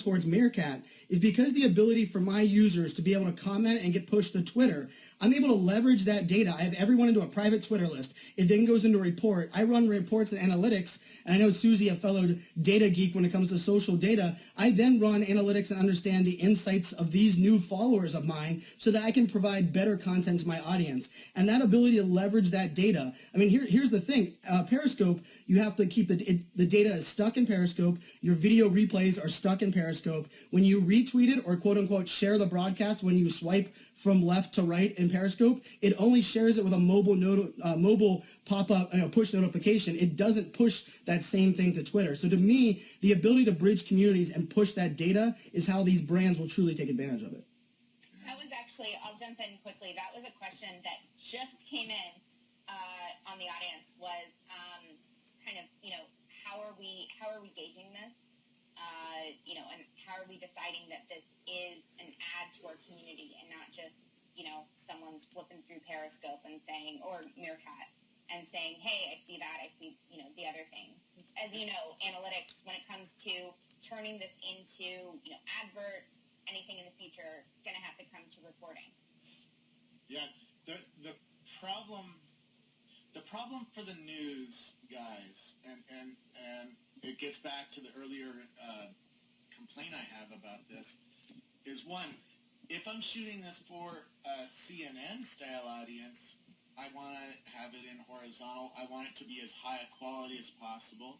went towards Meerkat is because the ability for my users to be able to comment and get pushed to Twitter, I'm able to leverage that data. I have everyone into a private Twitter list. It then goes into a report. I run reports and analytics, and I know Susie, a fellow data geek when it comes to social data, I then run analytics and understand the insights of these new followers of mine so that I can provide better content to my audience. And that ability to leverage that data, I mean, here's the thing. Periscope, you have to keep the data is stuck in Periscope. Your video replays are stuck in Periscope. When you retweet it or quote-unquote share the broadcast, when you swipe from left to right in Periscope, it only shares it with a mobile pop-up push notification. It doesn't push that same thing to Twitter. So to me, the ability to bridge communities and push that data is how these brands will truly take advantage of it. That was actually, I'll jump in quickly. That was a question that just came in on the audience was kind of, how are we gauging this? And how are we deciding that this is an add to our community and not just, someone's flipping through Periscope and saying, or Meerkat, and saying, hey, I see that, I see, the other thing. As you know, analytics, when it comes to turning this into, advert, anything in the future, it's going to have to come to reporting. Yeah, the problem for the news guys, and it gets back to the earlier complaint I have about this, is one, if I'm shooting this for a CNN-style audience, I want to have it in horizontal. I want it to be as high a quality as possible.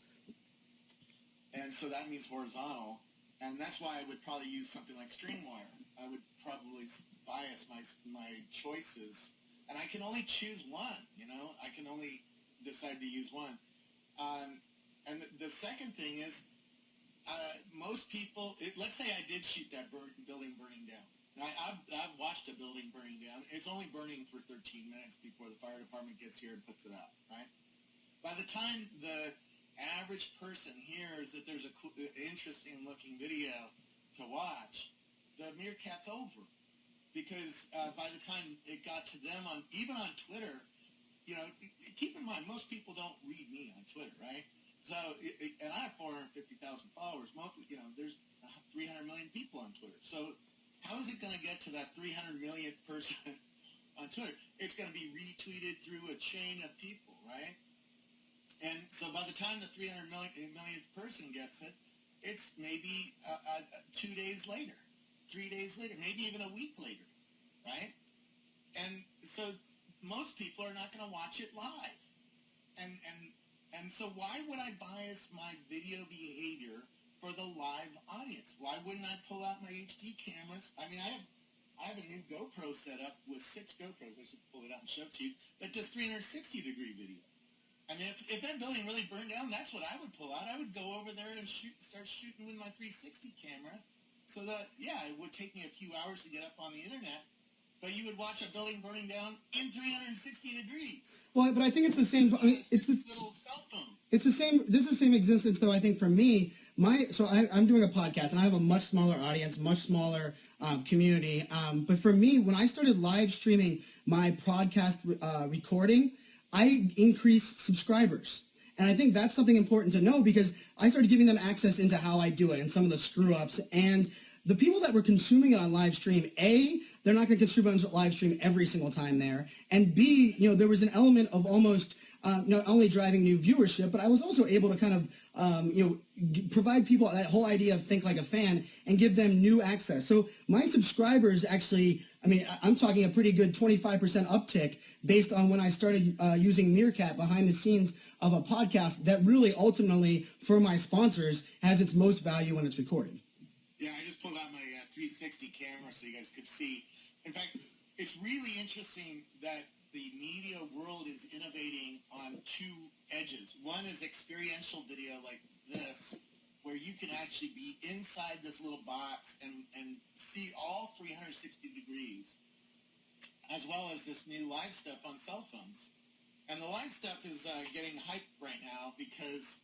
And so that means horizontal. And that's why I would probably use something like StreamWire. I would probably bias my choices. And I can only choose one, I can only decide to use one. And the second thing is, most people, let's say I did shoot that building burning down. Now, I've watched a building burning down. It's only burning for 13 minutes before the fire department gets here and puts it out, right? By the time the average person hears that there's a interesting looking video to watch, the Meerkat's over. Because by the time it got to them, even on Twitter, keep in mind, most people don't read me on Twitter, right? So, and I have 450,000 followers. There's 300 million people on Twitter. So how is it going to get to that 300 millionth person on Twitter? It's going to be retweeted through a chain of people, right? And so by the time the 300 millionth person gets it, it's maybe 2 days later, 3 days later, maybe even a week later, right? And so most people are not going to watch it live. And so why would I bias my video behavior for the live audience? Why wouldn't I pull out my HD cameras? I mean, I have a new GoPro set up with 6 GoPros. I should pull it out and show it to you. That does 360-degree video. I mean, if that building really burned down, that's what I would pull out. I would go over there and start shooting with my 360 camera. So that, it would take me a few hours to get up on the internet. But you would watch a building burning down in 360 degrees. Well, but I think it's the same. It's this little cell phone. It's the same. This is the same existence, though. I think for me, I'm doing a podcast, and I have a much smaller audience, much smaller community. But for me, when I started live streaming my podcast recording, I increased subscribers. And I think that's something important to know because I started giving them access into how I do it and some of the screw-ups. And the people that were consuming it on live stream, A, they're not going to consume it on live stream every single time there. And B, there was an element of almost not only driving new viewership, but I was also able to kind of, provide people that whole idea of think like a fan and give them new access. So my subscribers actually, I'm talking a pretty good 25% uptick based on when I started using Meerkat behind the scenes of a podcast that really ultimately, for my sponsors, has its most value when it's recorded. Yeah, I just pulled out my 360 camera so you guys could see. In fact, it's really interesting that the media world is innovating on 2 edges. One is experiential video like this, where you can actually be inside this little box and see all 360 degrees, as well as this new live stuff on cell phones. And the live stuff is getting hyped right now because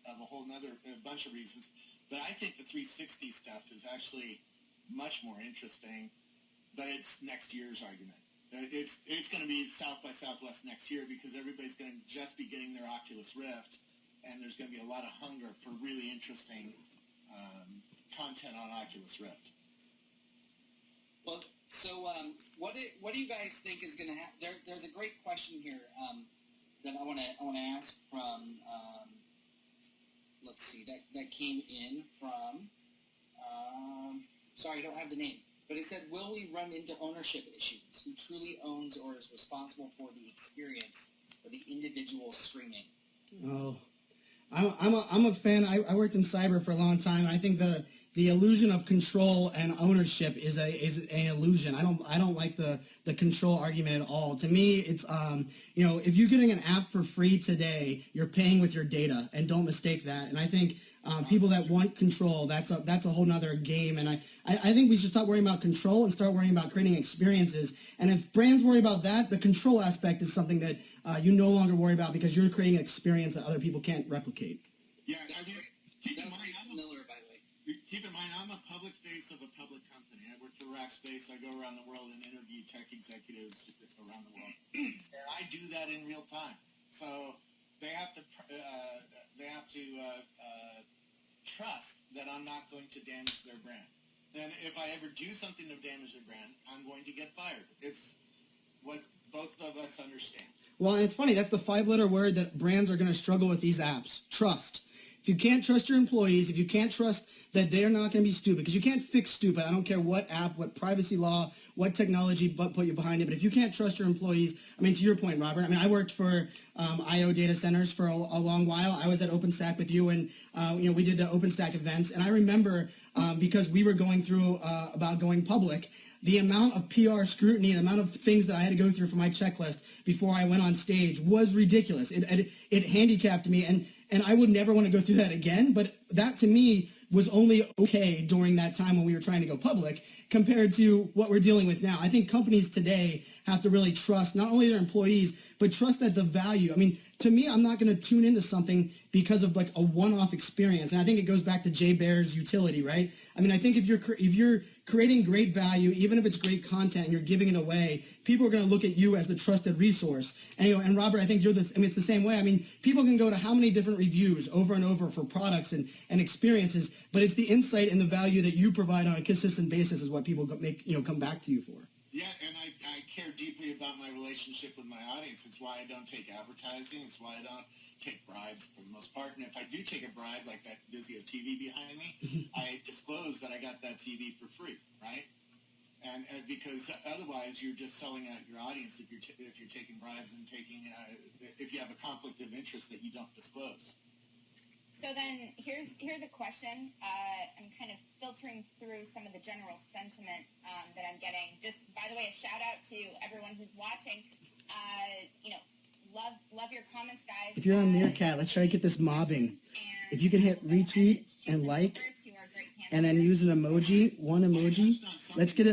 of a bunch of reasons. But I think the 360 stuff is actually much more interesting, but it's next year's argument. It's going to be South by Southwest next year because everybody's going to just be getting their Oculus Rift, and there's going to be a lot of hunger for really interesting content on Oculus Rift. Well, so what do you guys think is going to happen? There's a great question here that I want to ask from. Let's see, that came in from. Sorry, I don't have the name, but it said, "Will we run into ownership issues? Who truly owns or is responsible for the experience or the individual streaming?" Oh, I'm a fan. I worked in cyber for a long time. I think the illusion of control and ownership is an illusion. I don't like the control argument at all. To me, it's if you're getting an app for free today, you're paying with your data, and don't mistake that. And I think people that want control, that's a whole nother game. And I think we should stop worrying about control and start worrying about creating experiences. And if brands worry about that, the control aspect is something that you no longer worry about because you're creating an experience that other people can't replicate. Yeah, I mean, keep in mind, Miller, by the way. Keep in mind, I'm a public face of a public company. I work for Rackspace. I go around the world and interview tech executives around the world. And I do that in real time. So they have to trust that I'm not going to damage their brand. And if I ever do something to damage their brand, I'm going to get fired. It's what both of us understand. Well, it's funny. That's the 5-letter word that brands are going to struggle with these apps. Trust. If you can't trust your employees, if you can't trust that they're not going to be stupid, because you can't fix stupid. I don't care what app, what privacy law, what technology put you behind it. But if you can't trust your employees, I mean, to your point, Robert, I mean, I worked for IO data centers for a long while. I was at OpenStack with you, and we did the OpenStack events. And I remember because we were going through about going public, the amount of PR scrutiny, the amount of things that I had to go through for my checklist before I went on stage was ridiculous. It handicapped me, and I would never want to go through that again. But that to me was only okay during that time when we were trying to go public compared to what we're dealing with now. I think companies today have to really trust not only their employees, but trust that the value. I mean, to me, I'm not going to tune into something because of like a one-off experience. And I think it goes back to Jay Baer's utility, right? I mean, I think if you're creating great value, even if it's great content and you're giving it away, people are going to look at you as the trusted resource. And Robert, I think it's the same way. I mean, people can go to how many different reviews over and over for products and experiences, but it's the insight and the value that you provide on a consistent basis is what people come back to you for. Yeah, and I care deeply about my relationship with my audience. It's why I don't take advertising. It's why I don't take bribes for the most part. And if I do take a bribe, like that Vizio TV behind me, I disclose that I got that TV for free, right? And because otherwise you're just selling out your audience if you're taking bribes and if you have a conflict of interest that you don't disclose. So then here's a question. I'm kind of filtering through some of the general sentiment that I'm getting. Just, by the way, a shout out to everyone who's watching. Love your comments, guys. If you're on Meerkat, let's try to get this mobbing. If you can hit retweet and like, and then use an emoji, one emoji, let's get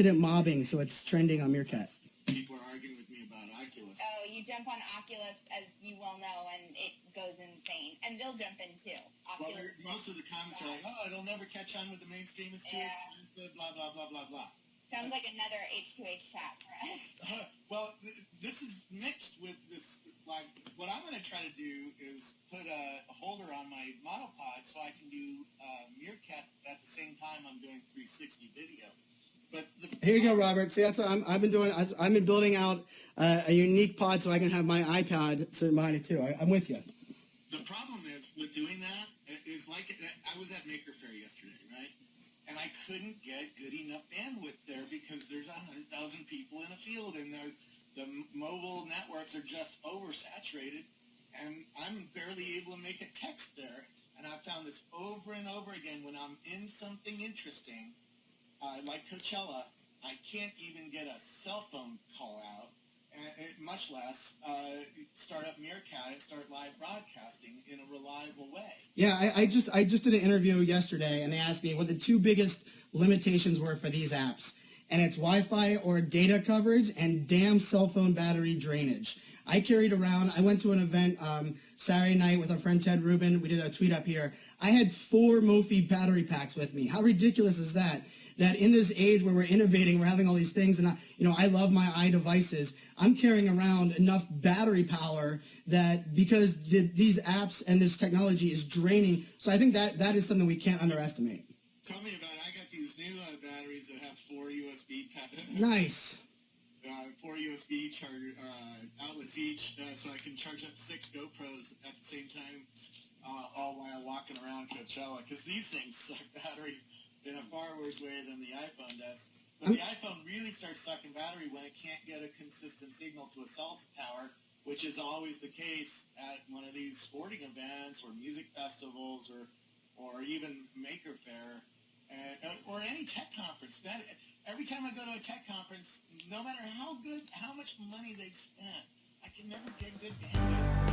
it mobbing so it's trending on Meerkat. People are arguing with me about Oculus. Oh, you jump on Oculus, as you well know, and it goes insane. And they'll jump in too. Oculus, well, most of the comments are like, oh, it'll never catch on with the mainstream. It's too expensive, blah, blah, blah, blah, blah. Sounds like another H2H chat for us. Well, this is mixed with this. Like, what I'm going to try to do is put a holder on my monopod so I can do Meerkat at the same time I'm doing 360 video. But here you go, Robert. See, that's what I've been doing. I've been building out a unique pod so I can have my iPad sitting behind it too. I'm with you. The problem is with doing that is like I was at Maker Faire yesterday, right? And I couldn't get good enough bandwidth there because there's 100,000 people in a field, and the mobile networks are just oversaturated, and I'm barely able to make a text there. And I've found this over and over again when I'm in something interesting, like Coachella, I can't even get a cell phone call out, much less start up Meerkat and start live broadcasting in a reliable way. Yeah, I just did an interview yesterday, and they asked me what the two biggest limitations were for these apps. And it's Wi-Fi or data coverage and damn cell phone battery drainage. I carried around, I went to an event Saturday night with our friend Ted Rubin. We did a tweet up here. I had 4 Mophie battery packs with me. How ridiculous is that? That in this age where we're innovating, we're having all these things, and I love my iDevices. I'm carrying around enough battery power that because these apps and this technology is draining. So I think that is something we can't underestimate. Tell me about it. I got these new batteries that have 4 USB Nice. 4 USB charger outlets each, so I can charge up 6 GoPros at the same time, all while walking around Coachella. Because these things suck battery in a far worse way than the iPhone does. But the iPhone really starts sucking battery when it can't get a consistent signal to a cell tower, which is always the case at one of these sporting events or music festivals or even Maker Faire or any tech conference. Every time I go to a tech conference, no matter how much money they've spent, I can never get good bandwidth.